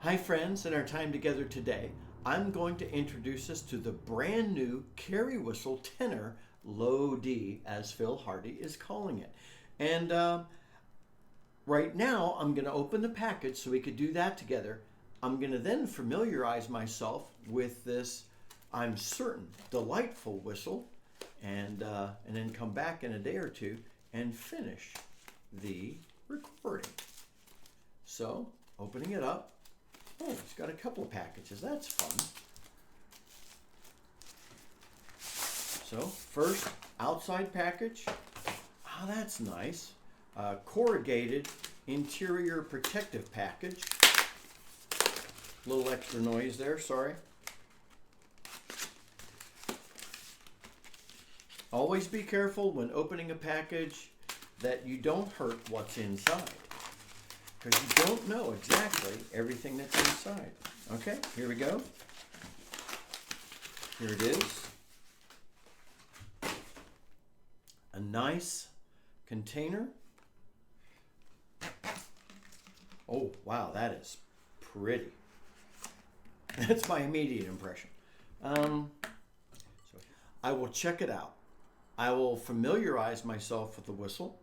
Hi friends, in our time together today, I'm going to introduce us to the brand new Kerry whistle tenor Low D, as Phil Hardy is calling it. And right now, I'm going to open the package so we could do that together. I'm going to then familiarize myself with this, I'm certain, delightful whistle, and then come back in a day or two and finish the recording. So, opening it up. Oh, it's got a couple of packages. That's fun. So, first, outside package. Oh, that's nice. Corrugated interior protective package. A little extra noise there, sorry. Always be careful when opening a package that you don't hurt what's inside, because you don't know exactly everything that's inside. Okay, here we go. Here it is. A nice container. Oh, wow, that is pretty. That's my immediate impression. So I will check it out. I will familiarize myself with the whistle.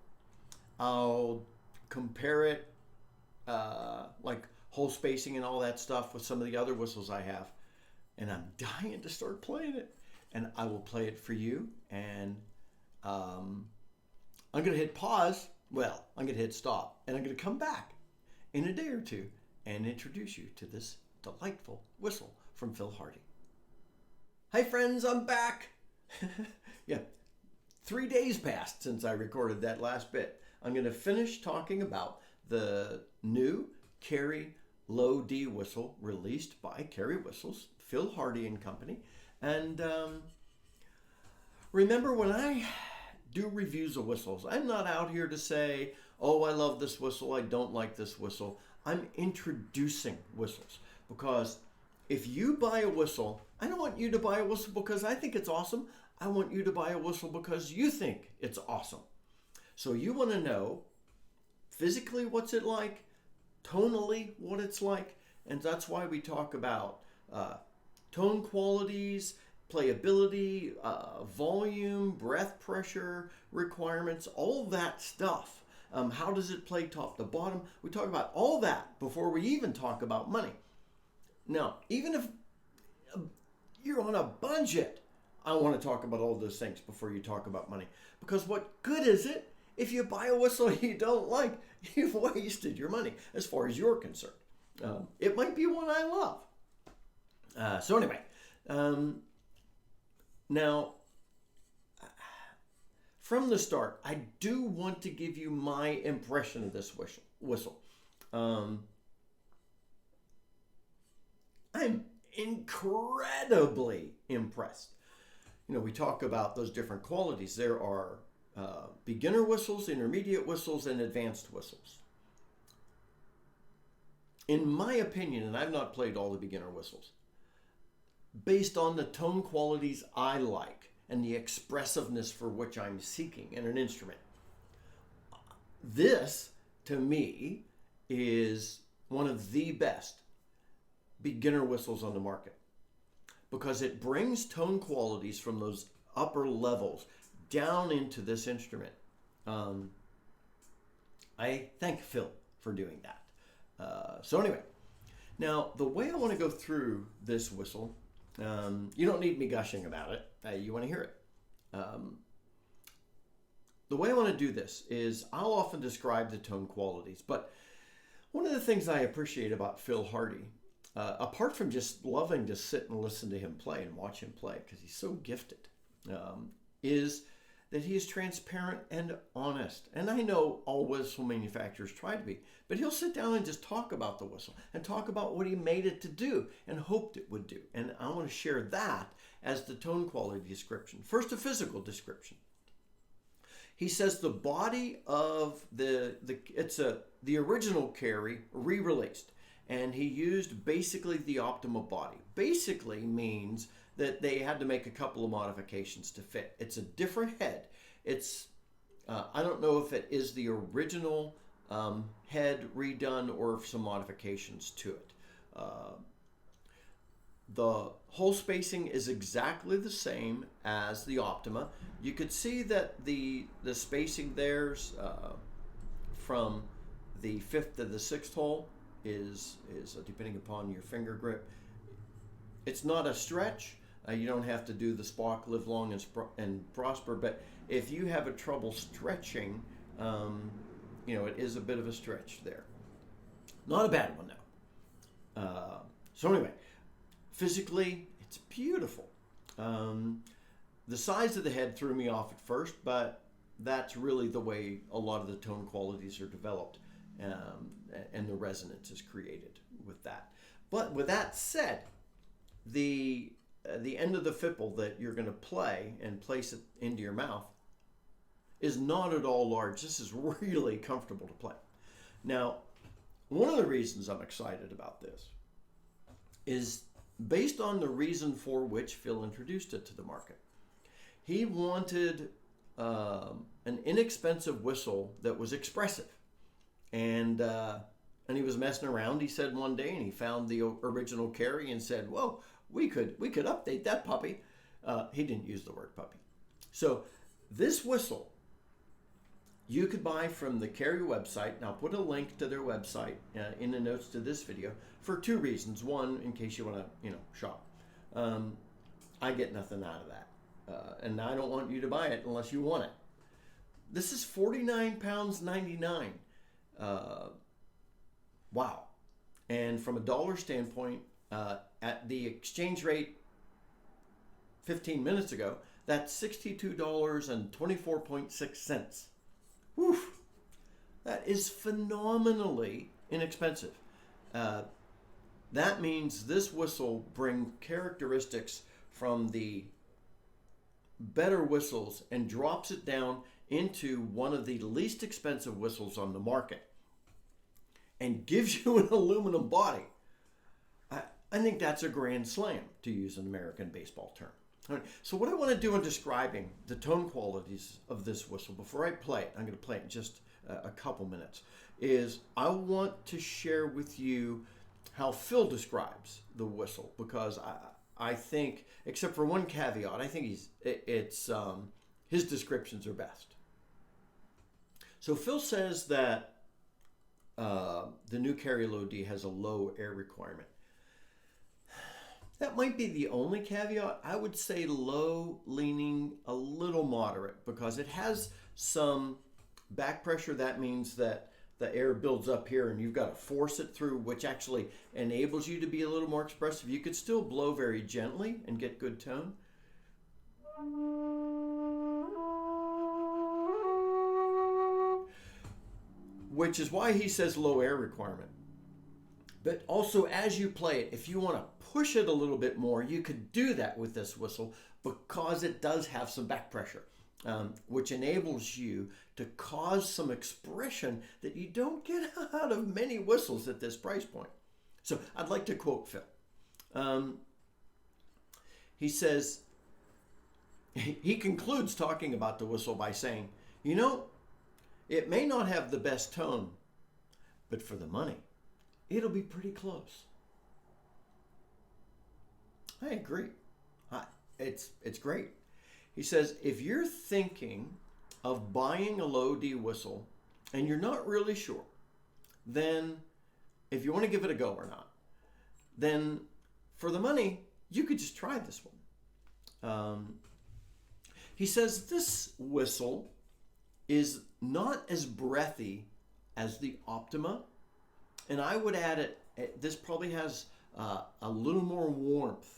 I'll compare it, like hole spacing and all that stuff, with some of the other whistles I have. And I'm dying to start playing it. And I will play it for you. And I'm going to hit pause. Well, I'm going to hit stop. And I'm going to come back in a day or two and introduce you to this delightful whistle from Phil Hardy. Hi friends, I'm back. Yeah, 3 days passed since I recorded that last bit. I'm going to finish talking about the new Kerry Low D whistle released by Kerry Whistles, Phil Hardy and Company. And remember, when I do reviews of whistles, I'm not out here to say, oh, I love this whistle, I don't like this whistle. I'm introducing whistles, because if you buy a whistle, I don't want you to buy a whistle because I think it's awesome. I want you to buy a whistle because you think it's awesome. So you want to know physically what's it like, tonally what it's like, and that's why we talk about tone qualities, playability, volume, breath pressure requirements, all that stuff. How does it play top to bottom? We talk about all that before we even talk about money. Now, even if you're on a budget, I want to talk about all those things before you talk about money. Because what good is it if you buy a whistle you don't like? You've wasted your money as far as you're concerned. It might be one I love. So anyway, now, from the start, I do want to give you my impression of this whistle. I'm incredibly impressed. You know, we talk about those different qualities. There are beginner whistles, intermediate whistles, and advanced whistles. In my opinion, and I've not played all the beginner whistles, based on the tone qualities I like and the expressiveness for which I'm seeking in an instrument, this, to me, is one of the best beginner whistles on the market, because it brings tone qualities from those upper levels down into this instrument. I thank Phil for doing that. So anyway, now the way I want to go through this whistle, you don't need me gushing about it. You want to hear it. The way I want to do this is I'll often describe the tone qualities, but one of the things I appreciate about Phil Hardy, apart from just loving to sit and listen to him play and watch him play, because he's so gifted, is that he is transparent and honest. And I know all whistle manufacturers try to be, but he'll sit down and just talk about the whistle and talk about what he made it to do and hoped it would do. And I want to share that as the tone quality description. First, a physical description. He says the body of the original Kerry re-released, and he used basically the optimal body. Basically means that they had to make a couple of modifications to fit. It's a different head. It's I don't know if it is the original head redone or some modifications to it. The hole spacing is exactly the same as the Optima. You could see that the spacing there's from the 5th to the 6th hole is depending upon your finger grip. It's not a stretch. You don't have to do the Spock live long and prosper, but if you have a trouble stretching, it is a bit of a stretch there. Not a bad one though. So anyway, physically, it's beautiful. The size of the head threw me off at first, but that's really the way a lot of the tone qualities are developed, and the resonance is created with that. But with that said, the end of the fipple that you're going to play and place it into your mouth is not at all large. This is really comfortable to play. Now, one of the reasons I'm excited about this is based on the reason for which Phil introduced it to the market. He wanted an inexpensive whistle that was expressive, and he was messing around. He said one day, and he found the original Kerry and said, "Whoa, we could update that puppy." He didn't use the word puppy. So this whistle you could buy from the Kerry website, and I'll put a link to their website in the notes to this video for two reasons. One, in case you want to shop. I get nothing out of that, and I don't want you to buy it unless you want it. This is £49.99. Wow. And from a dollar standpoint, at the exchange rate 15 minutes ago, that's $62.24.6. Woof. That is phenomenally inexpensive. That means this whistle brings characteristics from the better whistles and drops it down into one of the least expensive whistles on the market and gives you an aluminum body. I think that's a grand slam, to use an American baseball term. All right, so what I want to do in describing the tone qualities of this whistle before I play it, I'm going to play it in just a couple minutes, is I want to share with you how Phil describes the whistle, because I think, except for one caveat, I think his descriptions are best. So Phil says that the new Kerry Low D has a low air requirement. That might be the only caveat. I would say low, leaning a little moderate, because it has some back pressure. That means that the air builds up here and you've got to force it through, which actually enables you to be a little more expressive. You could still blow very gently and get good tone. Which is why he says low air requirement. But also, as you play it, if you want to push it a little bit more, you could do that with this whistle, because it does have some back pressure, which enables you to cause some expression that you don't get out of many whistles at this price point. So I'd like to quote Phil. He says, he concludes talking about the whistle by saying, it may not have the best tone, but for the money, it'll be pretty close. I agree. It's great. He says, if you're thinking of buying a Low D whistle and you're not really sure, then if you want to give it a go or not, then for the money, you could just try this one. He says this whistle is not as breathy as the Optima, and I would add this probably has a little more warmth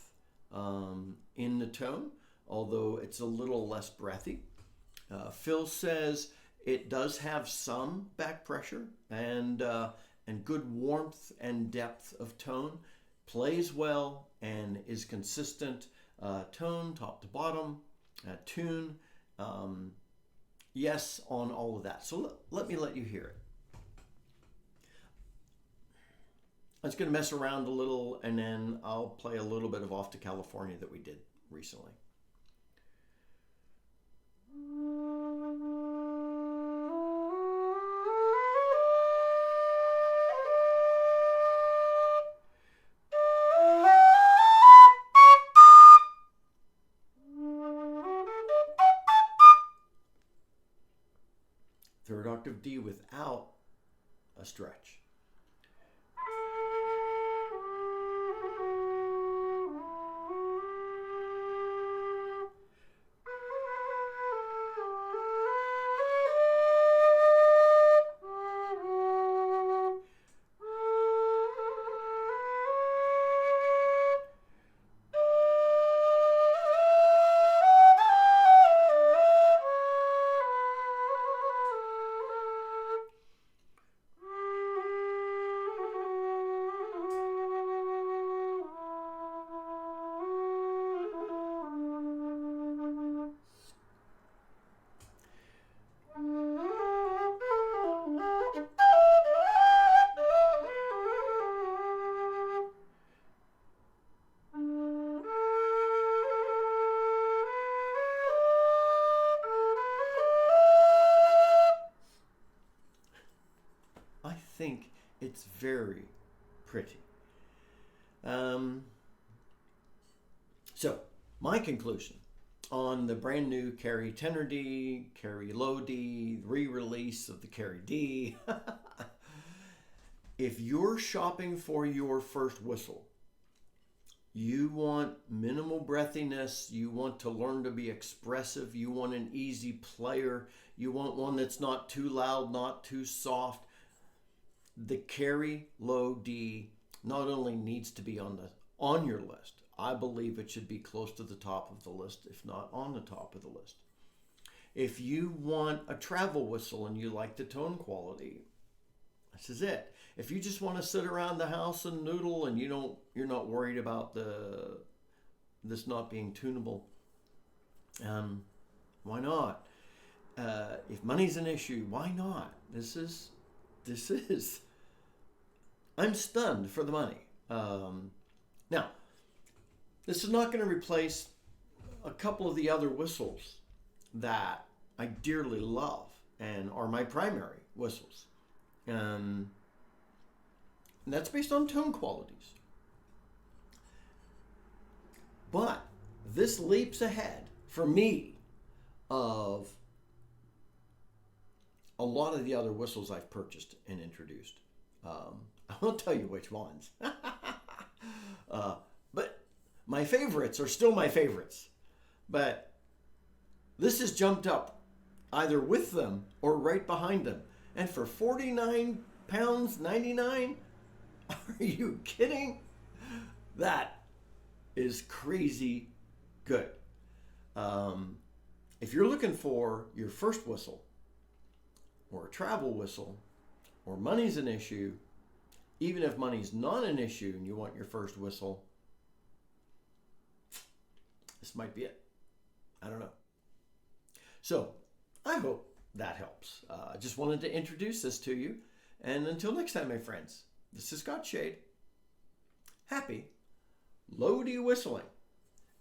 in the tone, although it's a little less breathy. Phil says it does have some back pressure and good warmth and depth of tone, plays well and is consistent tone top to bottom, tune, yes on all of that. So let me let you hear it. I was going to mess around a little, and then I'll play a little bit of Off to California that we did recently. octave D without a stretch. I think it's very pretty. So, my conclusion on the brand new Kerry Tenor D, Kerry Low D, re-release of the Kerry D. If you're shopping for your first whistle, you want minimal breathiness, you want to learn to be expressive, you want an easy player, you want one that's not too loud, not too soft, the Kerry Low D not only needs to be on your list, I believe it should be close to the top of the list, if not on the top of the list. If you want a travel whistle and you like the tone quality, this is it. If you just want to sit around the house and noodle and you're not worried about this not being tunable, why not? If money's an issue, why not? This is. I'm stunned for the money. Now, this is not going to replace a couple of the other whistles that I dearly love and are my primary whistles. And that's based on tone qualities. But this leaps ahead for me of a lot of the other whistles I've purchased and introduced. I won't tell you which ones. But my favorites are still my favorites. But this has jumped up either with them or right behind them. And for £49.99, are you kidding? That is crazy good. If you're looking for your first whistle, or a travel whistle, or money's an issue, even if money's not an issue and you want your first whistle, this might be it. I don't know. So, I hope that helps. I just wanted to introduce this to you. And until next time, my friends, this is Scott Shade. Happy Low D whistling.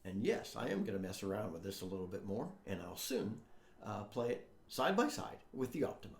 And yes, I am going to mess around with this a little bit more, and I'll soon play it side by side with the Optima.